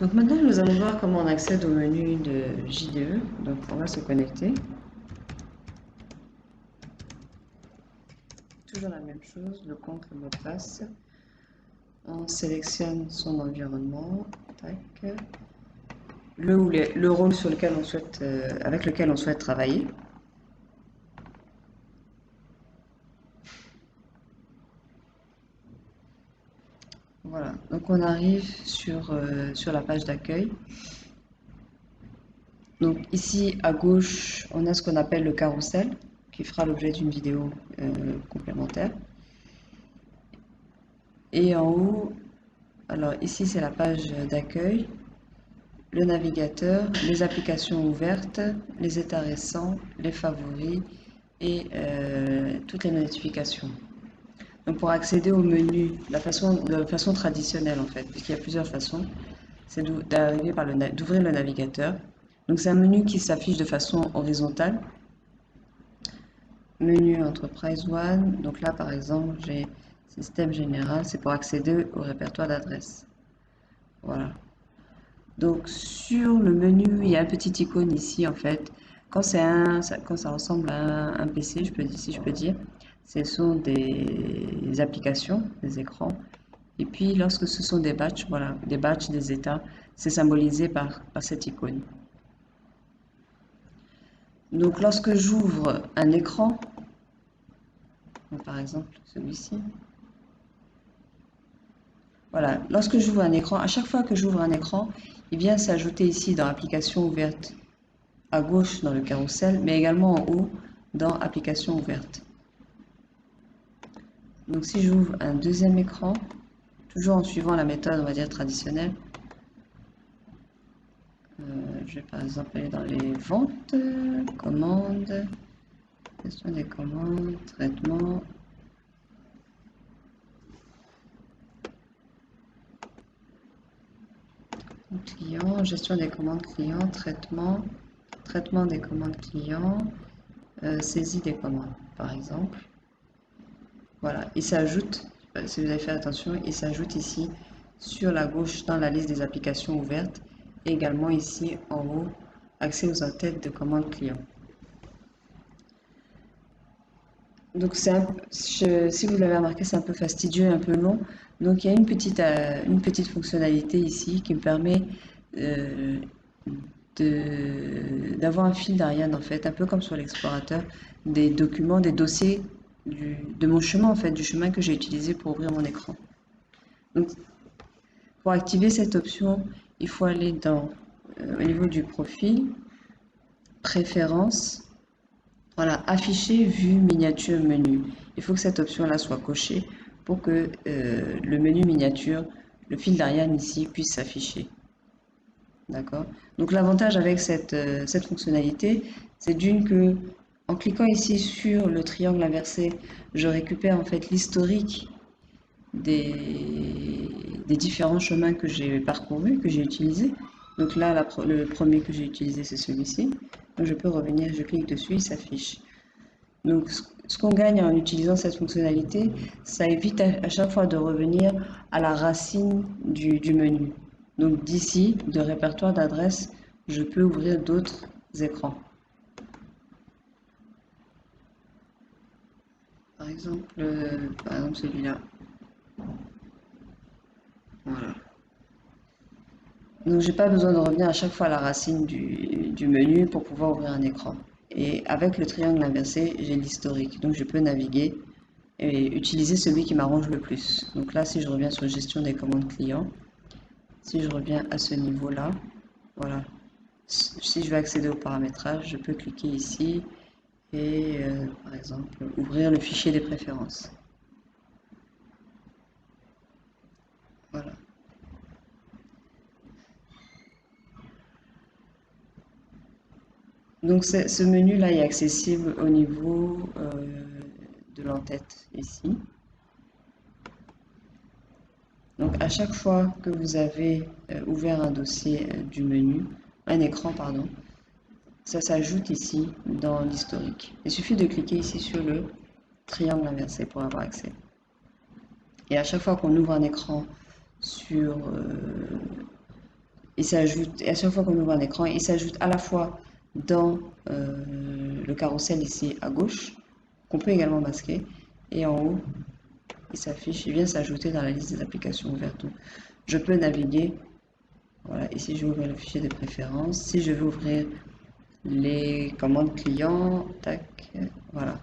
Donc maintenant, nous allons voir comment on accède au menu de JDE. Donc on va se connecter. Toujours la même chose, le compte, le mot de passe. On sélectionne son environnement, tac, le rôle sur lequel on souhaite, avec lequel on souhaite travailler. Voilà, donc on arrive sur la page d'accueil. Donc ici à gauche, on a ce qu'on appelle le carrousel, qui fera l'objet d'une vidéo complémentaire. Et en haut, alors ici c'est la page d'accueil, le navigateur, les applications ouvertes, les états récents, les favoris et toutes les notifications. Donc pour accéder au menu, de façon traditionnelle en fait, puisqu'il y a plusieurs façons, c'est d'ouvrir le navigateur. Donc c'est un menu qui s'affiche de façon horizontale. Menu Enterprise One, donc là par exemple j'ai système général, c'est pour accéder au répertoire d'adresses. Voilà. Donc sur le menu, il y a un petit icône ici en fait. Quand ça ressemble à un PC, si je peux dire, ce sont des applications, des écrans. Et puis lorsque ce sont des batchs, voilà, des batchs, des états, c'est symbolisé par cette icône. Donc lorsque j'ouvre un écran, par exemple celui-ci, voilà, lorsque j'ouvre un écran, à chaque fois que j'ouvre un écran, il vient s'ajouter ici dans Applications ouvertes à gauche dans le carrousel, mais également en haut dans Applications ouvertes. Donc si j'ouvre un deuxième écran, toujours en suivant la méthode, on va dire traditionnelle, je vais par exemple aller dans les ventes, commandes, gestion des commandes, traitement. Client, gestion des commandes clients, traitement des commandes clients, saisie des commandes par exemple. Voilà, il s'ajoute, si vous avez fait attention, il s'ajoute ici sur la gauche dans la liste des applications ouvertes et également ici en haut, accès aux entêtes de commandes clients. Donc si vous l'avez remarqué, c'est un peu fastidieux, un peu long. Donc il y a une petite fonctionnalité ici qui me permet euh, d'avoir un fil d'Ariane en fait, un peu comme sur l'explorateur, des documents, des dossiers de mon chemin en fait, du chemin que j'ai utilisé pour ouvrir mon écran. Donc pour activer cette option, il faut aller au niveau du profil, préférences, voilà, afficher, vue, miniature, menu. Il faut que cette option-là soit cochée pour que le menu miniature, le fil d'Ariane ici, puisse s'afficher. D'accord. Donc l'avantage avec cette fonctionnalité, c'est d'une que en cliquant ici sur le triangle inversé, je récupère en fait l'historique des différents chemins que j'ai parcourus, que j'ai utilisés. Donc là, le premier que j'ai utilisé, c'est celui-ci. Donc je peux revenir, je clique dessus, il s'affiche. Donc ce qu'on gagne en utilisant cette fonctionnalité, ça évite à chaque fois de revenir à la racine du menu. Donc d'ici, de répertoire d'adresses, je peux ouvrir d'autres écrans. Par exemple celui-là. Voilà. Donc j'ai pas besoin de revenir à chaque fois à la racine du menu pour pouvoir ouvrir un écran. Et avec le triangle inversé, j'ai l'historique. Donc je peux naviguer et utiliser celui qui m'arrange le plus. Donc là, si je reviens sur gestion des commandes clients, si je reviens à ce niveau-là, voilà. Si je veux accéder au paramétrage, je peux cliquer ici et par exemple ouvrir le fichier des préférences. Voilà. Donc ce menu-là est accessible au niveau de l'entête ici. Donc à chaque fois que vous avez ouvert un dossier du menu, un écran pardon, ça s'ajoute ici dans l'historique. Il suffit de cliquer ici sur le triangle inversé pour avoir accès. Et à chaque fois qu'on ouvre un écran sur... il s'ajoute, et à chaque fois qu'on ouvre un écran, il s'ajoute à la fois dans le carrousel ici à gauche, qu'on peut également masquer, et en haut, il s'affiche, il vient s'ajouter dans la liste des applications ouvertes. Je peux naviguer, voilà, ici je vais ouvrir le fichier de préférences. Si je veux ouvrir les commandes clients, tac, voilà.